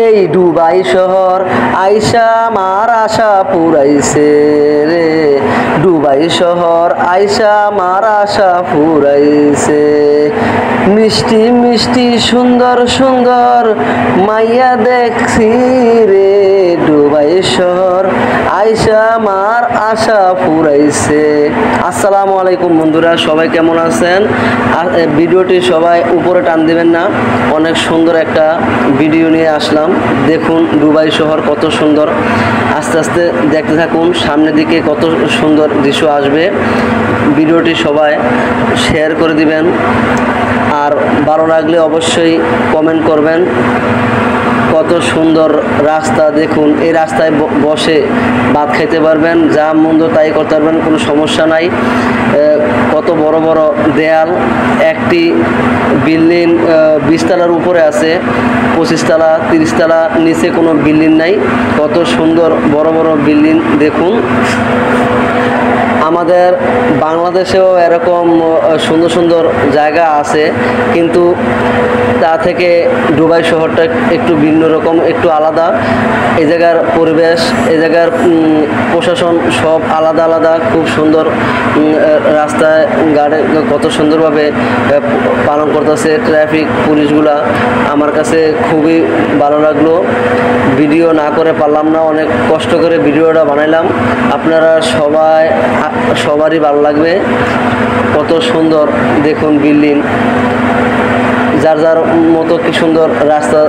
এই দুবাই শহর আইসা আমার আশা পুরাইছে রে, দুবাই শহর আইসা আমার আশা পুরাইছে। মিষ্টি মিষ্টি সুন্দর সুন্দর মাইয়া দেখছি রে, দুবাই শহর আইসা আমার আশা পুরাইছে। আসসালামু আলাইকুম বন্ধুরা, সবাই কেমন আছেন? ভিডিওটি সবাই উপরে টান দিবেন না, অনেক সুন্দর একটা ভিডিও নিয়ে আসলাম। দেখুন দুবাই শহর কত সুন্দর, আস্তে আস্তে দেখতে থাকুন, সামনের দিকে কত সুন্দর দৃশ্য আসবে। ভিডিওটি সবাই শেয়ার করে দিবেন, আর ভালো লাগলে অবশ্যই কমেন্ট করবেন। কত সুন্দর রাস্তা দেখুন, এই রাস্তায় বসে ভাত খেতে পারবেন, যা মন্দ তাই করতে পারবেন, কোনো সমস্যা নাই। কত বড় বড় দেয়াল, একটি বিল্ডিং 20 তলার উপরে আছে, 25 তলা 30 তলা, নিচে কোনো বিল্ডিং নাই। কত সুন্দর বড় বড় বিল্ডিং দেখুন। আমাদের বাংলাদেশেও এরকম সুন্দর সুন্দর জায়গা আছে, কিন্তু তা থেকে দুবাই শহরটা একটু ভিন্ন রকম, একটু আলাদা। এই জায়গার পরিবেশ, এই জায়গার প্রশাসন সব আলাদা আলাদা, খুব সুন্দর। রাস্তায় গাড়ি কত সুন্দরভাবে পালন করতেছে ট্রাফিক পুলিশগুলা, আমার কাছে খুবই ভালো লাগলো। ভিডিও না করে পারলাম না, অনেক কষ্ট করে ভিডিওটা বানাইলাম। আপনারা সবারই ভালো লাগবে। কত সুন্দর দেখুন বিল্ডিং, যার যার মতো কি সুন্দর রাস্তা।